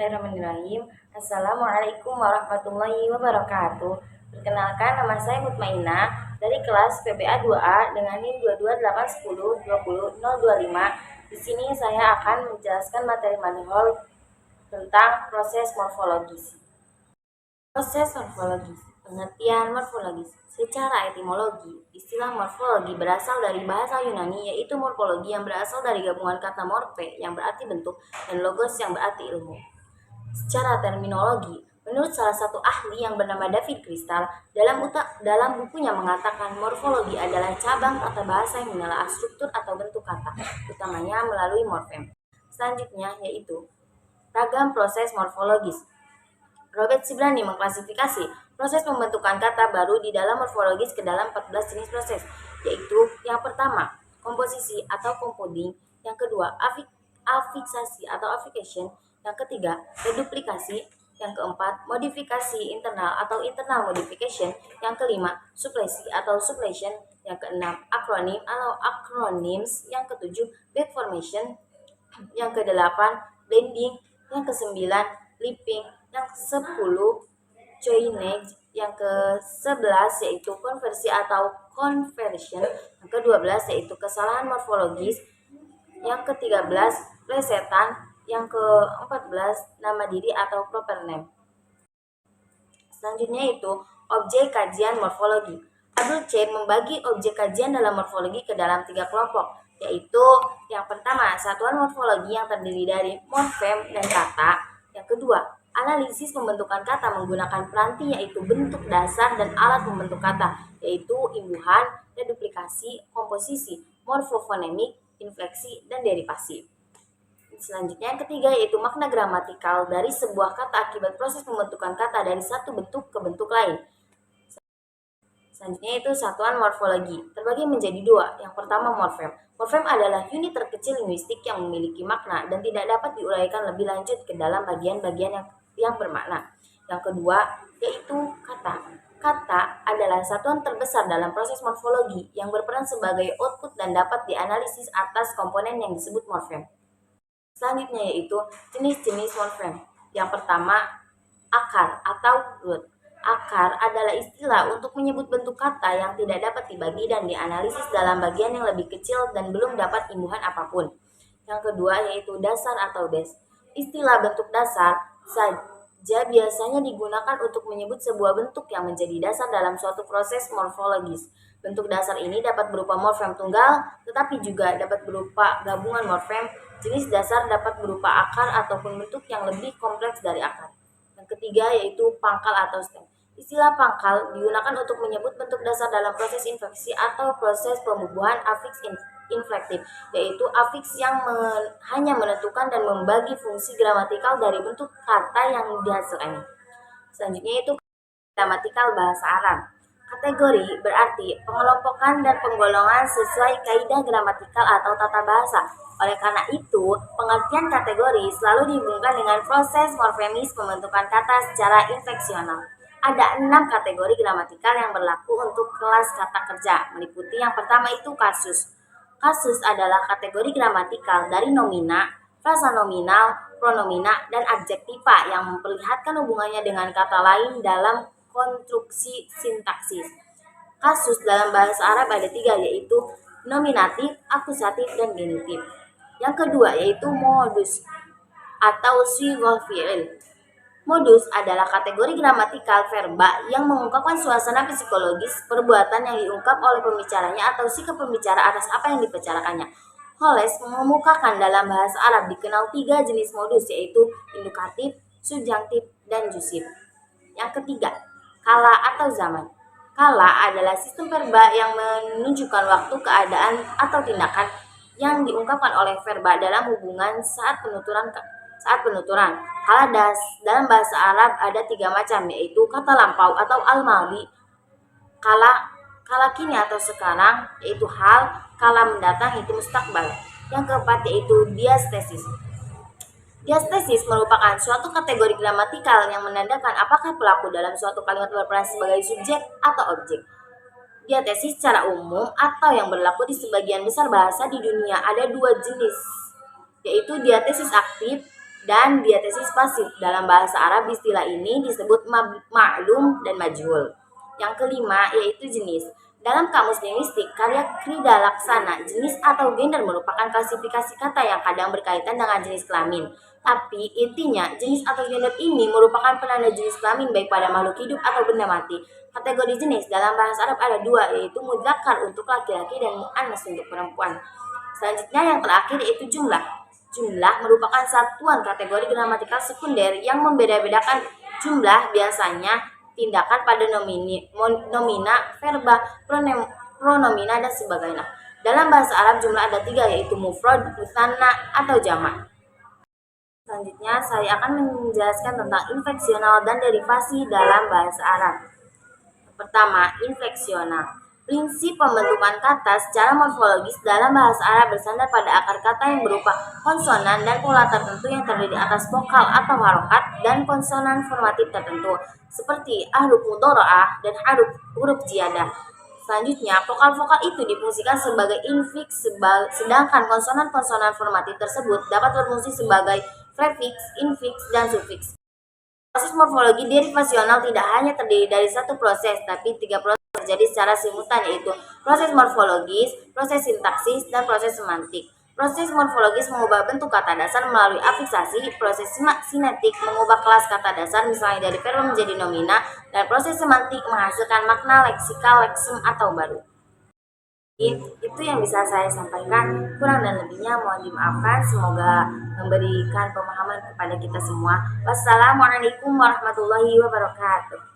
Bismillahirrahmanirrahim. Assalamualaikum warahmatullahi wabarakatuh. Perkenalkan, nama saya Mutmainah dari kelas PBA 2A dengan NIM 2281020025. Di sini saya akan menjelaskan materi manhol tentang proses morfologis. Proses morfologis. Pengertian morfologis. Secara etimologi, istilah morfologi berasal dari bahasa Yunani, yaitu morfologi yang berasal dari gabungan kata morphe yang berarti bentuk dan logos yang berarti ilmu. Secara terminologi, menurut salah satu ahli yang bernama David Crystal, dalam bukunya mengatakan morfologi adalah cabang tata bahasa yang menelaah struktur atau bentuk kata, utamanya melalui morfem. Selanjutnya yaitu ragam proses morfologis. Robert Cibrani mengklasifikasi proses pembentukan kata baru di dalam morfologis ke dalam 14 jenis proses, yaitu yang pertama, komposisi atau compounding, yang kedua, afiksasi atau affixation, yang ketiga, reduplikasi, yang keempat, modifikasi internal atau internal modification, yang kelima, sublesi atau sublation, yang keenam, akronim atau acronyms, yang ketujuh, backformation, yang kedelapan, blending, yang kesembilan, lipping, yang ke-10 coinage, yang ke-11 yaitu konversi atau conversion, yang ke-12 yaitu kesalahan morfologis, yang ke-13 plesetan, yang ke-14 nama diri atau proper name. Selanjutnya itu objek kajian morfologi. Abdul C. membagi objek kajian dalam morfologi ke dalam 3 kelompok, yaitu yang pertama, satuan morfologi yang terdiri dari morfem dan kata. Yang kedua, analisis pembentukan kata menggunakan peranti, yaitu bentuk dasar dan alat pembentuk kata, yaitu imbuhan, reduplikasi, komposisi, morfofonemik, infleksi, dan derivasi. Selanjutnya yang ketiga yaitu makna gramatikal dari sebuah kata akibat proses pembentukan kata dari satu bentuk ke bentuk lain. Selanjutnya itu satuan morfologi, terbagi menjadi dua. Yang pertama morfem. Morfem adalah unit terkecil linguistik yang memiliki makna dan tidak dapat diuraikan lebih lanjut ke dalam bagian-bagian yang bermakna. Yang kedua yaitu kata. Kata adalah satuan terbesar dalam proses morfologi yang berperan sebagai output dan dapat dianalisis atas komponen yang disebut morfem. Selanjutnya yaitu jenis-jenis morfem. Yang pertama, akar atau root. Akar adalah istilah untuk menyebut bentuk kata yang tidak dapat dibagi dan dianalisis dalam bagian yang lebih kecil dan belum dapat imbuhan apapun. Yang kedua yaitu dasar atau base. Istilah bentuk dasar saja biasanya digunakan untuk menyebut sebuah bentuk yang menjadi dasar dalam suatu proses morfologis. Bentuk dasar ini dapat berupa morfem tunggal, tetapi juga dapat berupa gabungan morfem. Jenis dasar dapat berupa akar ataupun bentuk yang lebih kompleks dari akar. Yang ketiga yaitu pangkal atau stem. Istilah pangkal digunakan untuk menyebut bentuk dasar dalam proses infleksi atau proses pembubuhan afiks inflektif, yaitu afiks yang hanya menentukan dan membagi fungsi gramatikal dari bentuk kata yang dihasilkannya. Selanjutnya itu gramatikal bahasa Arab. Kategori berarti pengelompokan dan penggolongan sesuai kaidah gramatikal atau tata bahasa. Oleh karena itu, pengertian kategori selalu dihubungkan dengan proses morfemis pembentukan kata secara infleksional. Ada 6 kategori gramatikal yang berlaku untuk kelas kata kerja, meliputi yang pertama itu kasus. Kasus adalah kategori gramatikal dari nomina, frasa nominal, pronomina, dan adjektiva yang memperlihatkan hubungannya dengan kata lain dalam konstruksi sintaksis. Kasus dalam bahasa Arab ada 3 yaitu nominatif, akusatif, dan genitif. Yang kedua yaitu modus atau sighah fi'il. Modus adalah kategori gramatikal verba yang mengungkapkan suasana psikologis perbuatan yang diungkap oleh pembicaranya atau sikap pembicara atas apa yang dibicarakannya. Holes mengemukakan dalam bahasa Arab dikenal 3 jenis modus yaitu indukatif, subjunktif, dan jusif. Yang ketiga, kala atau zaman. Kala adalah sistem verba yang menunjukkan waktu, keadaan, atau tindakan yang diungkapkan oleh verba dalam hubungan saat penuturan. Kala dalam bahasa Arab ada 3 macam yaitu kata lampau atau al-madi, kala kini atau sekarang yaitu hal, kala mendatang itu mustakbal. Yang keempat yaitu diastesis. Diastesis merupakan suatu kategori gramatikal yang menandakan apakah pelaku dalam suatu kalimat berperan sebagai subjek atau objek. Diatesis secara umum atau yang berlaku di sebagian besar bahasa di dunia ada 2 jenis, yaitu diatesis aktif dan diatesis pasif. Dalam bahasa Arab istilah ini disebut ma'lum dan majhul. Yang kelima yaitu jenis. Dalam kamus linguistik, karya Krida Laksana, jenis atau gender merupakan klasifikasi kata yang kadang berkaitan dengan jenis kelamin. Tapi intinya, jenis atau gender ini merupakan penanda jenis kelamin baik pada makhluk hidup atau benda mati. Kategori jenis dalam bahasa Arab ada dua, yaitu mudzakkar untuk laki-laki dan muannas untuk perempuan. Selanjutnya yang terakhir yaitu jumlah. Jumlah merupakan satuan kategori gramatikal sekunder yang membeda-bedakan jumlah biasanya tindakan pada nomina, verba, pronomina, dan sebagainya. Dalam bahasa Arab jumlah ada tiga, yaitu mufrad, musanna, atau jamak. Selanjutnya saya akan menjelaskan tentang infleksional dan derivasi dalam bahasa Arab. Pertama, infleksional. Prinsip pembentukan kata secara morfologis dalam bahasa Arab bersandar pada akar kata yang berupa konsonan dan pola tertentu yang terdiri atas vokal atau harokat dan konsonan formatif tertentu, seperti huruf mudhora'ah dan huruf ziyadah. Selanjutnya, vokal-vokal itu difungsikan sebagai infiks, sedangkan konsonan-konsonan formatif tersebut dapat berfungsi sebagai prefiks, infiks, dan sufiks. Proses morfologi derivasional tidak hanya terdiri dari satu proses, tapi tiga proses terjadi secara simultan, yaitu proses morfologis, proses sintaksis, dan proses semantik. Proses morfologis mengubah bentuk kata dasar melalui afiksasi, proses sinetik mengubah kelas kata dasar misalnya dari verba menjadi nomina, dan proses semantik menghasilkan makna leksikal, leksem, atau baru. Itu yang bisa saya sampaikan, kurang dan lebihnya mohon dimaafkan, semoga memberikan pemahaman kepada kita semua. Wassalamualaikum warahmatullahi wabarakatuh.